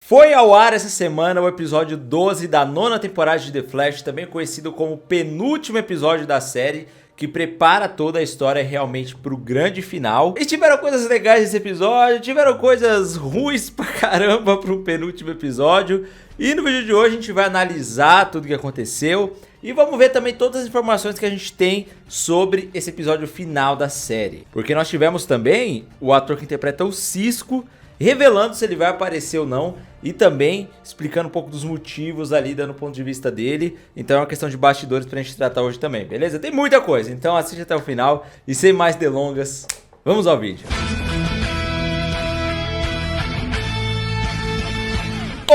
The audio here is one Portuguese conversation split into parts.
Foi ao ar essa semana o episódio 12 da nona temporada de The Flash, também conhecido como o penúltimo episódio da série, que prepara toda a história realmente pro grande final. E tiveram coisas legais nesse episódio, tiveram coisas ruins pra caramba pro penúltimo episódio. E no vídeo de hoje a gente vai analisar tudo o que aconteceu e vamos ver também todas as informações que a gente tem sobre esse episódio final da série. Porque nós tivemos também o ator que interpreta o Cisco revelando se ele vai aparecer ou não e também explicando um pouco dos motivos ali, dando o ponto de vista dele. Então é uma questão de bastidores pra gente tratar hoje também, beleza? Tem muita coisa, então assiste até o final e sem mais delongas, vamos ao vídeo.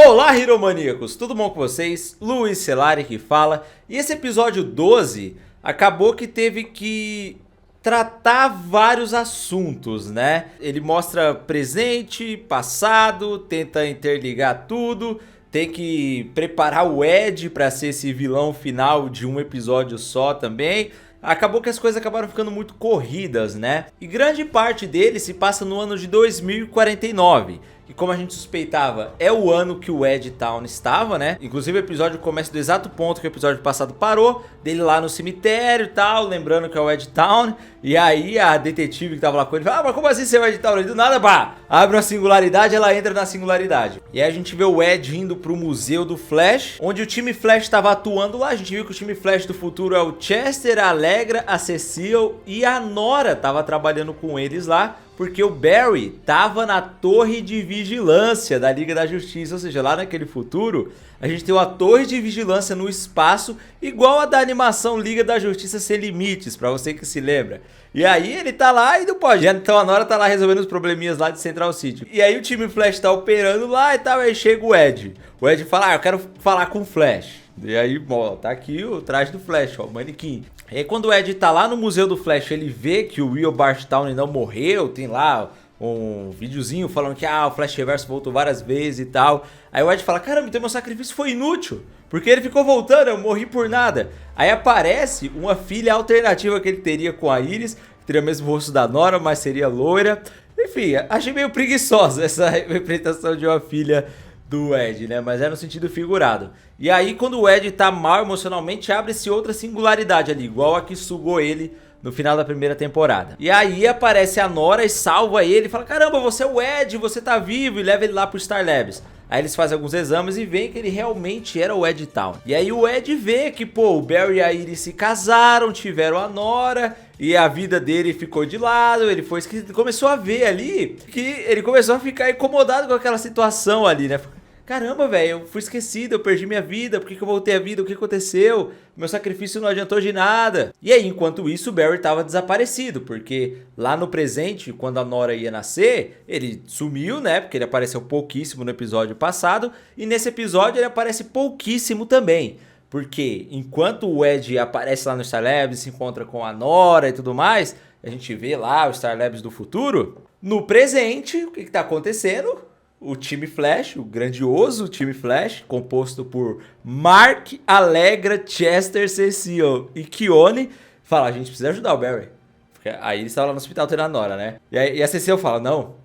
Olá, Hiromaníacos! Tudo bom com vocês? Luiz Celari que fala. E esse episódio 12 acabou que teve que tratar vários assuntos, né? Ele mostra presente, passado, tenta interligar tudo, tem que preparar o Ed para ser esse vilão final de um episódio só também. Acabou que as coisas acabaram ficando muito corridas, né? E grande parte dele se passa no ano de 2049. E como a gente suspeitava, é o ano que o Ed Town estava, né? Inclusive o episódio começa do exato ponto que o episódio passado parou, dele lá no cemitério e tal, lembrando que é o Ed Town. E aí a detetive que tava lá com ele fala: ah, mas como assim você é o Ed Town? E do nada, pá, abre uma singularidade, ela entra na singularidade. E aí a gente vê o Ed indo pro museu do Flash, onde o time Flash estava atuando lá. A gente viu que o time Flash do futuro é o Chester, a Allegra, a Cecile e a Nora tava trabalhando com eles lá, porque o Barry tava na torre de vigilância da Liga da Justiça, ou seja, lá naquele futuro, a gente tem uma torre de vigilância no espaço, igual a da animação Liga da Justiça Sem Limites, pra você que se lembra. E aí ele tá lá e não pode, então a Nora tá lá resolvendo os probleminhas lá de Central City. E aí o time Flash tá operando lá e tal, aí chega o Ed. O Ed fala: ah, eu quero falar com o Flash. E aí, ó, tá aqui o traje do Flash, ó, o manequim. E aí quando o Ed tá lá no museu do Flash, ele vê que o Will Barstown não morreu, tem lá um videozinho falando que o Flash Reverso voltou várias vezes e tal. Aí o Ed fala: caramba, então meu sacrifício foi inútil, porque ele ficou voltando, eu morri por nada. Aí aparece uma filha alternativa que ele teria com a Iris, que teria o mesmo rosto da Nora, mas seria loira. Enfim, achei meio preguiçosa essa representação de uma filha do Ed, né? Mas é no sentido figurado. E aí quando o Ed tá mal emocionalmente, abre-se outra singularidade ali, igual a que sugou ele no final da primeira temporada. E aí aparece a Nora e salva ele, fala: caramba, você é o Ed, você tá vivo, e leva ele lá pro Star Labs. Aí eles fazem alguns exames e veem que ele realmente era o Ed Town. E aí o Ed vê que, pô, o Barry e a Iris se casaram, tiveram a Nora, e a vida dele ficou de lado, ele foi esquecido. Começou a ver ali que ele começou a ficar incomodado com aquela situação ali, né? Caramba, velho, eu fui esquecido, eu perdi minha vida, por que eu voltei à vida, o que aconteceu? Meu sacrifício não adiantou de nada. E aí, enquanto isso, o Barry tava desaparecido, porque lá no presente, quando a Nora ia nascer, ele sumiu, né? Porque ele apareceu pouquíssimo no episódio passado, e nesse episódio ele aparece pouquíssimo também. Porque enquanto o Ed aparece lá no Star Labs, se encontra com a Nora e tudo mais, a gente vê lá o Star Labs do futuro, no presente, o que tá acontecendo? O time Flash, o grandioso time Flash, composto por Mark, Allegra, Chester, Cecile e Keone, fala: a gente precisa ajudar o Barry. Porque aí eles estavam lá no hospital tendo a Nora, né? E a Cecile fala: não,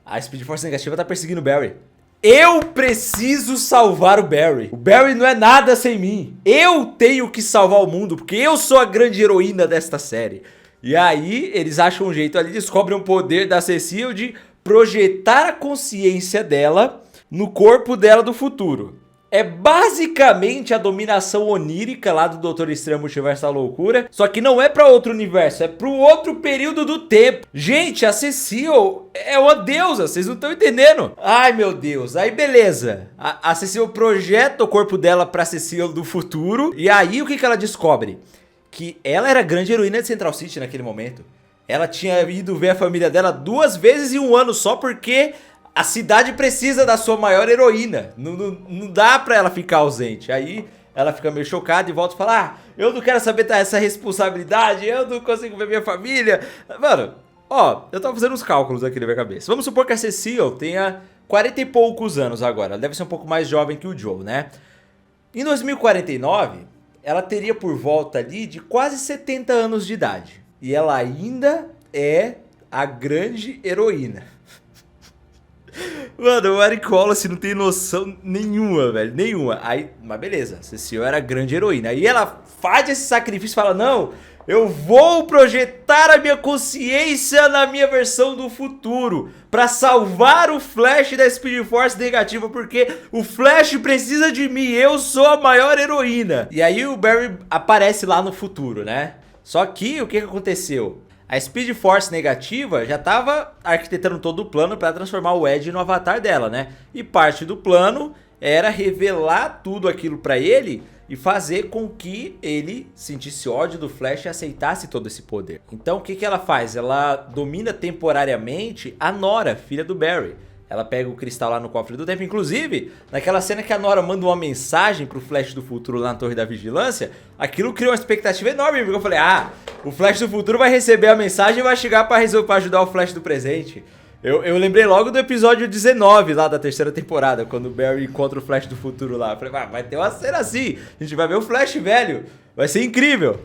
a Speed Force Negativa tá perseguindo o Barry. Eu preciso salvar o Barry. O Barry não é nada sem mim. Eu tenho que salvar o mundo, porque eu sou a grande heroína desta série. E aí eles acham um jeito ali, descobrem um poder da Cecile de projetar a consciência dela no corpo dela do futuro. É basicamente a dominação onírica lá do Doutor Estranho Multiverso da Loucura, só que não é pra outro universo, é pro outro período do tempo. Gente, a Cecile é uma deusa, vocês não estão entendendo. Ai, meu Deus. Aí beleza, a Cecile projeta o corpo dela pra Cecile do futuro, e aí o que ela descobre? Que ela era a grande heroína de Central City naquele momento. Ela tinha ido ver a família dela 2 vezes em um ano só porque a cidade precisa da sua maior heroína. Não dá pra ela ficar ausente. Aí ela fica meio chocada e volta e fala: ah, eu não quero saber essa responsabilidade, eu não consigo ver minha família. Mano, ó, eu tava fazendo uns cálculos aqui na minha cabeça. Vamos supor que a Cecile tenha 40 e poucos anos agora. Ela deve ser um pouco mais jovem que o Joe, né? Em 2049, ela teria por volta ali de quase 70 anos de idade. E ela ainda é a grande heroína. Mano, o Eric Wallace não tem noção nenhuma, velho. Nenhuma. Aí, mas beleza, Cecile era grande heroína. Aí ela faz esse sacrifício e fala: não, eu vou projetar a minha consciência na minha versão do futuro pra salvar o Flash da Speed Force negativa, porque o Flash precisa de mim, eu sou a maior heroína. E aí o Barry aparece lá no futuro, né? Só que o que aconteceu? A Speed Force negativa já tava arquitetando todo o plano para transformar o Ed no avatar dela, né? E parte do plano era revelar tudo aquilo para ele e fazer com que ele sentisse ódio do Flash e aceitasse todo esse poder. Então o que ela faz? Ela domina temporariamente a Nora, filha do Barry. Ela pega o cristal lá no cofre do tempo. Inclusive, naquela cena que a Nora manda uma mensagem pro Flash do futuro lá na Torre da Vigilância, aquilo criou uma expectativa enorme, porque eu falei: ah, o Flash do futuro vai receber a mensagem e vai chegar pra ajudar o Flash do presente. Eu lembrei logo do episódio 19 lá da terceira temporada, quando o Barry encontra o Flash do futuro lá. Eu falei: ah, vai ter uma cena assim, a gente vai ver o Flash velho, vai ser incrível.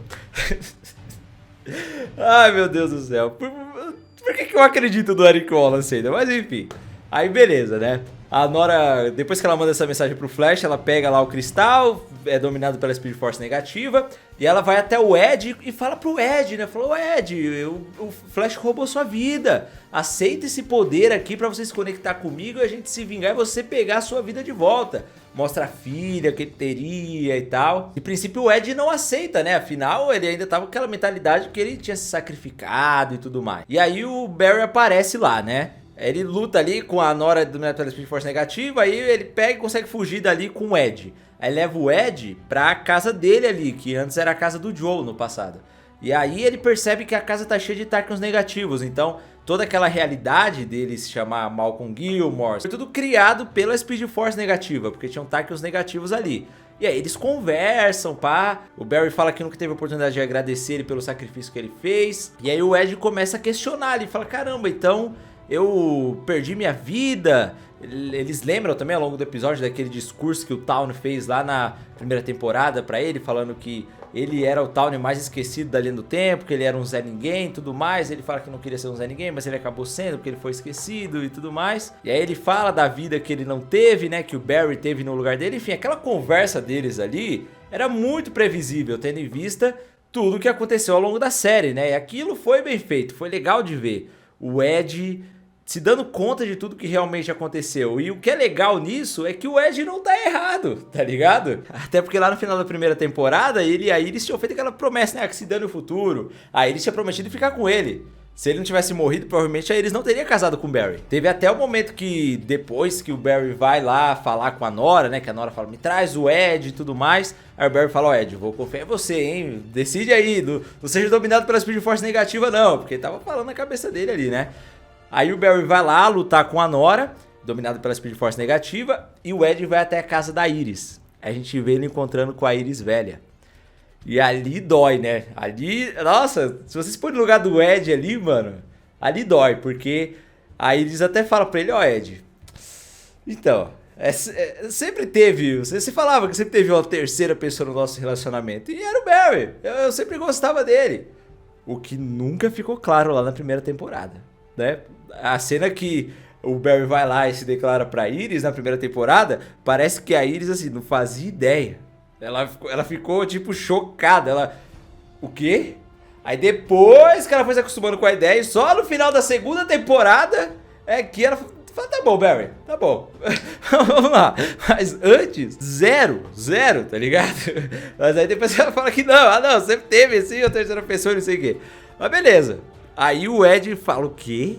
Ai, meu Deus do céu, por que eu acredito no Eric Wallace ainda? Mas enfim. Aí beleza, né? A Nora, depois que ela manda essa mensagem pro Flash, ela pega lá o cristal, é dominado pela Speed Force negativa, e ela vai até o Ed e fala pro Ed, né? Falou: Ed, o Flash roubou sua vida, aceita esse poder aqui pra você se conectar comigo, a gente se vingar e você pegar a sua vida de volta. Mostra a filha que ele teria e tal. De princípio o Ed não aceita, né? Afinal ele ainda tava com aquela mentalidade que ele tinha se sacrificado e tudo mais. E aí o Barry aparece lá, né? Ele luta ali com a Nora dominada pela Speed Force negativa, aí ele pega e consegue fugir dali com o Ed. Aí leva o Ed pra casa dele ali, que antes era a casa do Joe no passado. E aí ele percebe que a casa tá cheia de Tarkins negativos, então toda aquela realidade dele se chamar Malcolm Gilmore foi tudo criado pela Speed Force negativa, porque tinham Tarkins negativos ali. E aí eles conversam, pá. O Barry fala que nunca teve a oportunidade de agradecer ele pelo sacrifício que ele fez. E aí o Ed começa a questionar, ele fala: caramba, então eu perdi minha vida. Eles lembram também ao longo do episódio daquele discurso que o Tawny fez lá na primeira temporada pra ele, falando que ele era o Tawny mais esquecido da linha do tempo, que ele era um Zé Ninguém e tudo mais. Ele fala que não queria ser um Zé Ninguém, mas ele acabou sendo, porque ele foi esquecido e tudo mais. E aí ele fala da vida que ele não teve, né, que o Barry teve no lugar dele. Enfim, aquela conversa deles ali era muito previsível, tendo em vista tudo que aconteceu ao longo da série, né. E aquilo foi bem feito, foi legal de ver o Ed se dando conta de tudo que realmente aconteceu. E o que é legal nisso é que o Ed não tá errado, tá ligado? Até porque lá no final da primeira temporada, ele e a Iris tinham feito aquela promessa, né? Que se dane o futuro. A Iris tinha prometido ficar com ele. Se ele não tivesse morrido, provavelmente a Iris não teria casado com o Barry. Teve até o momento que, depois que o Barry vai lá falar com a Nora, né? Que a Nora fala: me traz o Ed e tudo mais. Aí o Barry fala: ó, Ed, vou confiar em você, hein? Decide aí, não seja dominado pela Speed Force negativa não. Porque tava falando na cabeça dele ali, né? Aí o Barry vai lá lutar com a Nora, dominado pela Speed Force negativa, e o Ed vai até a casa da Iris. A gente vê ele encontrando com a Iris velha. E ali dói, né? Ali, nossa, se vocês põem no lugar do Ed ali, mano, ali dói, porque a Iris até fala pra ele: ó, Ed, então, sempre teve, você falava que sempre teve uma terceira pessoa no nosso relacionamento, e era o Barry, eu sempre gostava dele. O que nunca ficou claro lá na primeira temporada, né? A cena que o Barry vai lá e se declara pra Iris na primeira temporada, parece que a Iris, assim, não fazia ideia. Ela ficou, tipo, chocada. Ela, o quê? Aí depois que ela foi se acostumando com a ideia, e só no final da segunda temporada é que ela fala: tá bom, Barry, tá bom. Vamos lá. Mas antes, zero, tá ligado? Mas aí depois ela fala que não, sempre teve assim, a terceira pessoa, não sei o quê. Mas beleza. Aí o Ed fala: o quê?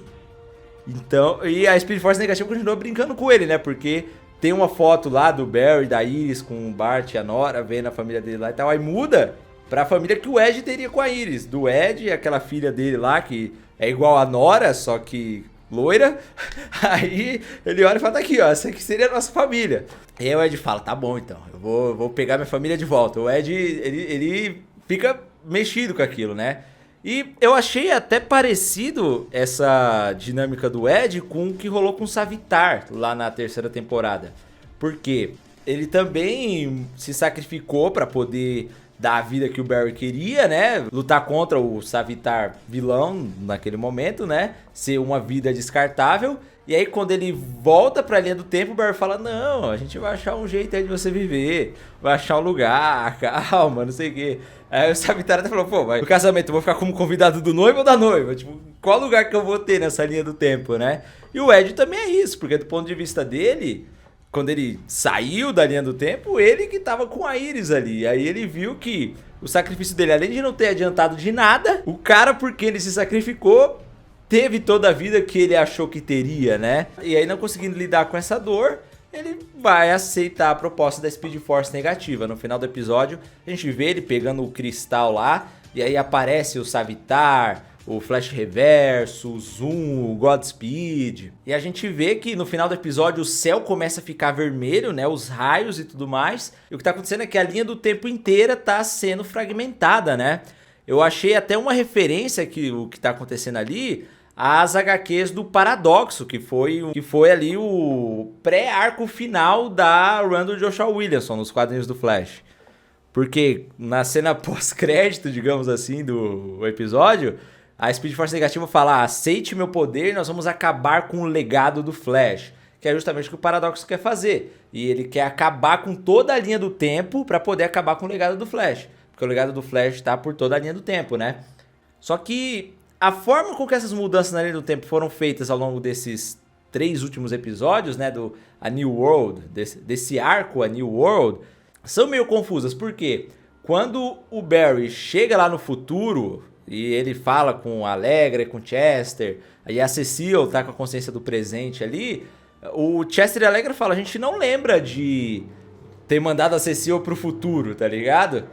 Então, e a Speed Force negativa continua brincando com ele, né? Porque tem uma foto lá do Barry, da Iris com o Bart e a Nora, vendo a família dele lá e tal. Aí muda pra família que o Ed teria com a Iris. Do Ed, aquela filha dele lá, que é igual a Nora, só que loira. Aí ele olha e fala: tá aqui, ó, essa aqui seria a nossa família. E aí o Ed fala: tá bom então, eu vou pegar minha família de volta. O Ed, ele fica mexido com aquilo, né? E eu achei até parecido essa dinâmica do Ed com o que rolou com o Savitar lá na terceira temporada. Porque ele também se sacrificou para poder dar a vida que o Barry queria, né? Lutar contra o Savitar vilão naquele momento, né? Ser uma vida descartável. E aí quando ele volta pra linha do tempo, o Barry fala, não, a gente vai achar um jeito aí de você viver, vai achar um lugar, calma, não sei o quê. Aí o Savitar até falou, pô, mas no casamento eu vou ficar como convidado do noivo ou da noiva? Tipo, qual lugar que eu vou ter nessa linha do tempo, né? E o Ed também é isso, porque do ponto de vista dele, quando ele saiu da linha do tempo, ele que tava com a Iris ali. Aí ele viu que o sacrifício dele, além de não ter adiantado de nada, o cara, porque ele se sacrificou, teve toda a vida que ele achou que teria, né? E aí, não conseguindo lidar com essa dor, ele vai aceitar a proposta da Speed Force negativa. No final do episódio, a gente vê ele pegando o cristal lá, e aí aparece o Savitar, o Flash Reverso, o Zoom, o Godspeed. E a gente vê que no final do episódio o céu começa a ficar vermelho, né? Os raios e tudo mais. E o que tá acontecendo é que a linha do tempo inteira tá sendo fragmentada, né? Eu achei até uma referência que o que tá acontecendo ali às HQs do Paradoxo, que foi ali o pré-arco final da run do Joshua Williamson nos quadrinhos do Flash. Porque na cena pós-crédito, digamos assim, do episódio, a Speed Force negativa fala, aceite meu poder, nós vamos acabar com o legado do Flash. Que é justamente o que o Paradoxo quer fazer. E ele quer acabar com toda a linha do tempo para poder acabar com o legado do Flash. Porque o legado do Flash tá por toda a linha do tempo, né? Só que a forma com que essas mudanças na linha do tempo foram feitas ao longo desses 3 últimos episódios, né? Do A New World, desse arco A New World, são meio confusas. Por quê? Quando o Barry chega lá no futuro e ele fala com a Allegra, com o Chester, aí a Cecile tá com a consciência do presente ali, o Chester e a Allegra falam, a gente não lembra de ter mandado a Cecile pro futuro, tá ligado?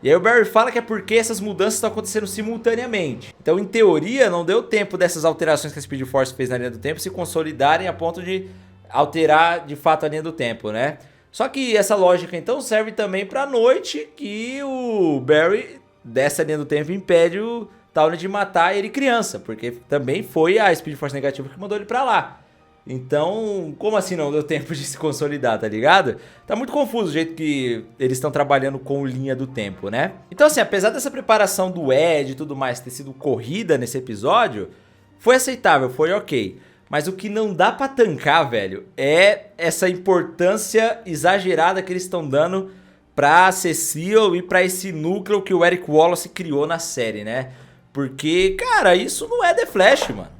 E aí o Barry fala que é porque essas mudanças estão acontecendo simultaneamente. Então, em teoria, não deu tempo dessas alterações que a Speed Force fez na linha do tempo se consolidarem a ponto de alterar de fato a linha do tempo, né? Só que essa lógica então serve também pra noite, que o Barry dessa linha do tempo impede o Tawny de matar ele criança, porque também foi a Speed Force negativa que mandou ele pra lá. Então, como assim não deu tempo de se consolidar, tá ligado? Tá muito confuso o jeito que eles estão trabalhando com linha do tempo, né? Então assim, apesar dessa preparação do Ed e tudo mais ter sido corrida nesse episódio, foi aceitável, foi ok. Mas o que não dá pra tancar, velho, é essa importância exagerada que eles estão dando pra Cecile e pra esse núcleo que o Eric Wallace criou na série, né? Porque, cara, isso não é The Flash, mano.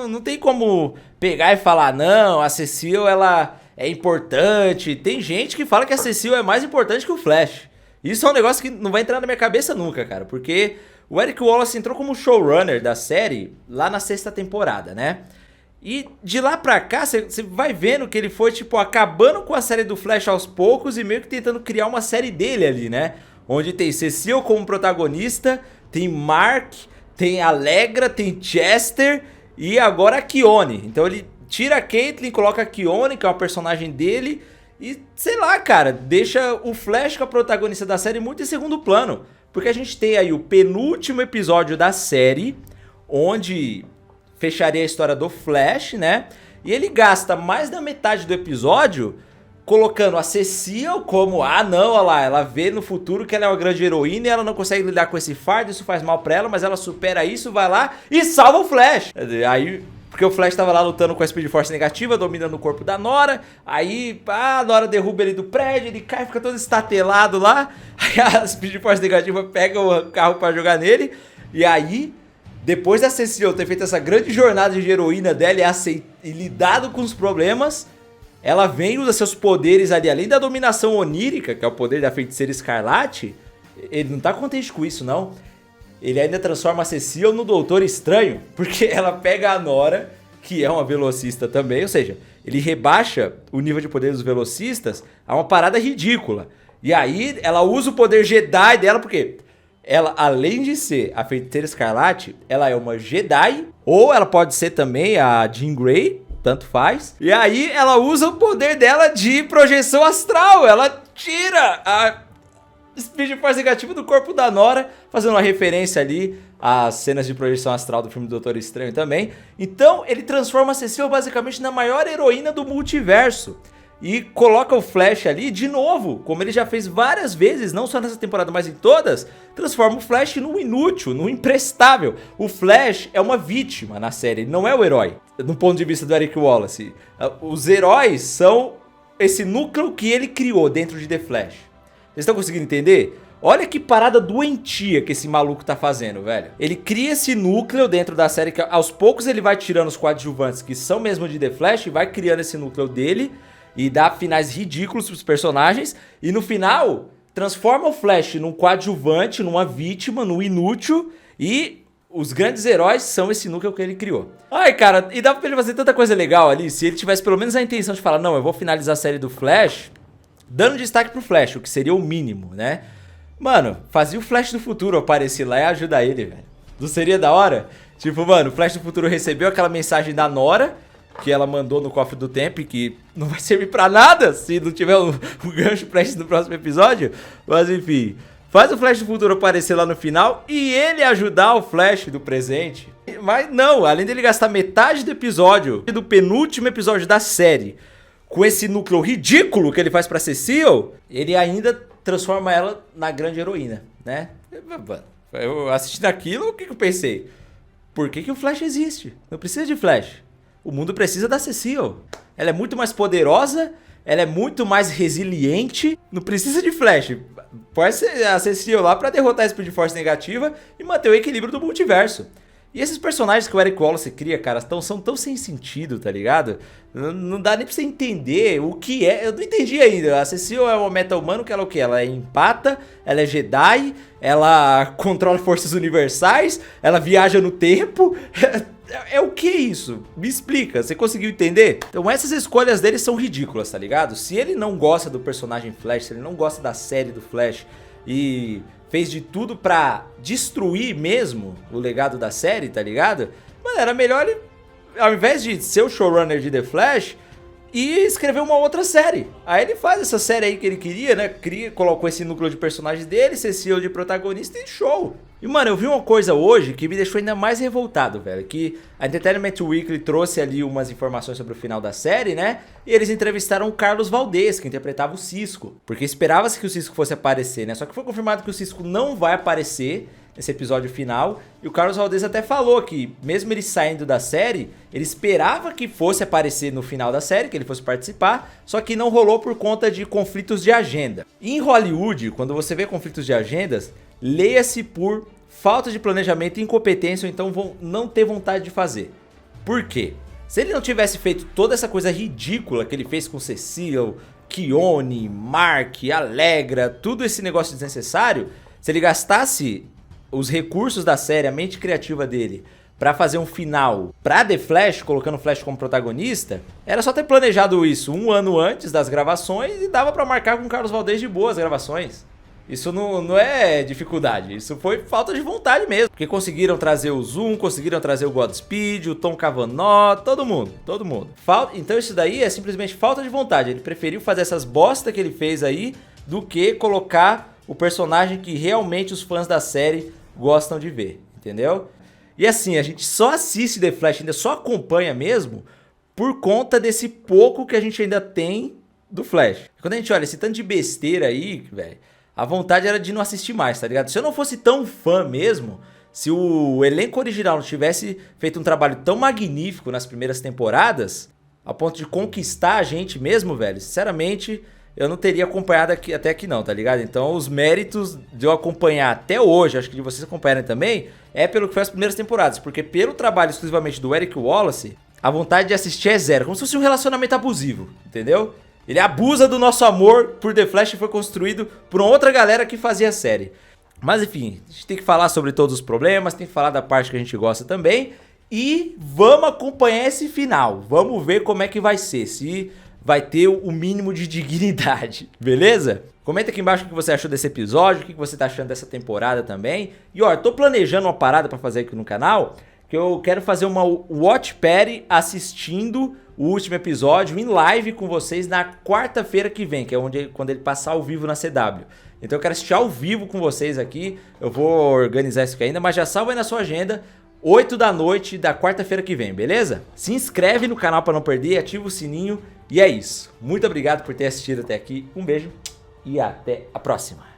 Não tem como pegar e falar, não, a Cecile, ela é importante. Tem gente que fala que a Cecile é mais importante que o Flash. Isso é um negócio que não vai entrar na minha cabeça nunca, cara. Porque o Eric Wallace entrou como showrunner da série lá na 6ª temporada, né? E de lá pra cá, você vai vendo que ele foi, tipo, acabando com a série do Flash aos poucos e meio que tentando criar uma série dele ali, né? Onde tem Cecile como protagonista, tem Mark, tem Allegra, tem Chester e agora a Khione. Então ele tira a Caitlin, coloca a Khione, que é uma personagem dele, e sei lá, cara, deixa o Flash, que é a protagonista da série, muito em segundo plano. Porque a gente tem aí o penúltimo episódio da série, onde fecharia a história do Flash, né? E ele gasta mais da metade do episódio colocando a Cecile como, não, olha lá, ela vê no futuro que ela é uma grande heroína e ela não consegue lidar com esse fardo, isso faz mal pra ela, mas ela supera isso, vai lá e salva o Flash. Aí, porque o Flash tava lá lutando com a Speed Force negativa, dominando o corpo da Nora, aí, a Nora derruba ele do prédio, ele cai, fica todo estatelado lá, aí a Speed Force negativa pega o carro pra jogar nele, e aí, depois da Cecile ter feito essa grande jornada de heroína dela e lidado com os problemas, ela vem e usa seus poderes ali, além da dominação onírica, que é o poder da Feiticeira Escarlate. Ele não tá contente com isso, não. Ele ainda transforma a Cecile no Doutor Estranho, porque ela pega a Nora, que é uma velocista também, ou seja, ele rebaixa o nível de poder dos velocistas a uma parada ridícula. E aí ela usa o poder Jedi dela, porque ela, além de ser a Feiticeira Escarlate, ela é uma Jedi, ou ela pode ser também a Jean Grey, tanto faz. E aí ela usa o poder dela de projeção astral. Ela tira a Speed Force negativa do corpo da Nora, fazendo uma referência ali às cenas de projeção astral do filme do Doutor Estranho também. Então ele transforma a Cecile basicamente na maior heroína do multiverso. e coloca o Flash ali de novo, como ele já fez várias vezes, não só nessa temporada, mas em todas, transforma o Flash num inútil, num imprestável. O Flash é uma vítima na série, ele não é o herói, do ponto de vista do Eric Wallace. Os heróis são esse núcleo que ele criou dentro de The Flash. Vocês estão conseguindo entender? Olha que parada doentia que esse maluco tá fazendo, velho. Ele cria esse núcleo dentro da série que aos poucos ele vai tirando os coadjuvantes que são mesmo de The Flash e vai criando esse núcleo dele e dá finais ridículos pros personagens. E no final, transforma o Flash num coadjuvante, numa vítima, num inútil. E os grandes heróis são esse núcleo que ele criou. Ai, cara, e dá pra ele fazer tanta coisa legal ali se ele tivesse pelo menos a intenção de falar: não, eu vou finalizar a série do Flash dando destaque pro Flash, o que seria o mínimo, né? Mano, fazia o Flash do futuro aparecer lá e ajudar ele, velho. Não seria da hora? Tipo, mano, o Flash do futuro recebeu aquela mensagem da Nora que ela mandou no cofre do tempo e que não vai servir pra nada se não tiver o gancho pra isso no próximo episódio. Mas enfim, faz o Flash do futuro aparecer lá no final e ele ajudar o Flash do presente. Mas não, além dele gastar metade do episódio, do penúltimo episódio da série, com esse núcleo ridículo que ele faz pra Cecile, ele ainda transforma ela na grande heroína, né? Eu assistindo aquilo, o que eu pensei? Por que o Flash existe? Não precisa de Flash. O mundo precisa da Cecile. Ela é muito mais poderosa, ela é muito mais resiliente, não precisa de Flash. Põe a Cecile lá pra derrotar a Speed Force negativa e manter o equilíbrio do multiverso. E esses personagens que o Eric Wallace cria, cara, são tão sem sentido, tá ligado? Não dá nem pra você entender o que é. Eu não entendi ainda. A Cecile é uma meta-humano que ela é o quê? Ela é empata, ela é Jedi, ela controla forças universais, ela viaja no tempo. É o que isso? Me explica, você conseguiu entender? Então essas escolhas dele são ridículas, tá ligado? Se ele não gosta do personagem Flash, se ele não gosta da série do Flash e fez de tudo pra destruir mesmo o legado da série, tá ligado? Mano, era melhor ele, ao invés de ser o showrunner de The Flash, e escrever uma outra série. Aí ele faz essa série aí que ele queria, né? Colocou esse núcleo de personagens dele, Cecile de protagonista e show. E mano, eu vi uma coisa hoje que me deixou ainda mais revoltado, velho. Que a Entertainment Weekly trouxe ali umas informações sobre o final da série, né? E eles entrevistaram o Carlos Valdez, que interpretava o Cisco. Porque esperava-se que o Cisco fosse aparecer, né? Só que foi confirmado que o Cisco não vai aparecer nesse episódio final. E o Carlos Valdez até falou que, mesmo ele saindo da série, ele esperava que fosse aparecer no final da série, que ele fosse participar, só que não rolou por conta de conflitos de agenda. E em Hollywood, quando você vê conflitos de agendas, leia-se por falta de planejamento, incompetência ou então não ter vontade de fazer. Por quê? Se ele não tivesse feito toda essa coisa ridícula que ele fez com Cecile, Keone, Mark, Allegra, tudo esse negócio desnecessário, se ele gastasse os recursos da série, a mente criativa dele, pra fazer um final pra The Flash, colocando o Flash como protagonista, era só ter planejado isso um ano antes das gravações e dava pra marcar com o Carlos Valdez de boas gravações. Isso não é dificuldade, isso foi falta de vontade mesmo. Porque conseguiram trazer o Zoom, conseguiram trazer o Godspeed, o Tom Cavanaugh, todo mundo. Então isso daí é simplesmente falta de vontade. Ele preferiu fazer essas bosta que ele fez aí do que colocar o personagem que realmente os fãs da série gostam de ver, entendeu? E assim, a gente só assiste The Flash, ainda só acompanha mesmo por conta desse pouco que a gente ainda tem do Flash. Quando a gente olha esse tanto de besteira aí, velho, a vontade era de não assistir mais, tá ligado? Se eu não fosse tão fã mesmo, se o elenco original não tivesse feito um trabalho tão magnífico nas primeiras temporadas, a ponto de conquistar a gente mesmo, velho, sinceramente, eu não teria acompanhado até aqui não, tá ligado? Então os méritos de eu acompanhar até hoje, acho que de vocês acompanharem também, é pelo que foi as primeiras temporadas. Porque pelo trabalho exclusivamente do Eric Wallace, a vontade de assistir é zero. Como se fosse um relacionamento abusivo, entendeu? Ele abusa do nosso amor por The Flash e foi construído por uma outra galera que fazia a série. Mas enfim, a gente tem que falar sobre todos os problemas, tem que falar da parte que a gente gosta também. E vamos acompanhar esse final, vamos ver como é que vai ser, se vai ter o mínimo de dignidade, beleza? Comenta aqui embaixo o que você achou desse episódio, o que você tá achando dessa temporada também. E ó, eu tô planejando uma parada pra fazer aqui no canal, que eu quero fazer uma watch party assistindo o último episódio em live com vocês na quarta-feira que vem, que é quando ele passar ao vivo na CW. Então eu quero assistir ao vivo com vocês aqui, eu vou organizar isso aqui ainda, mas já salva aí na sua agenda. 8 da noite da quarta-feira que vem, beleza? Se inscreve no canal para não perder, ativa o sininho e é isso. Muito obrigado por ter assistido até aqui, um beijo e até a próxima.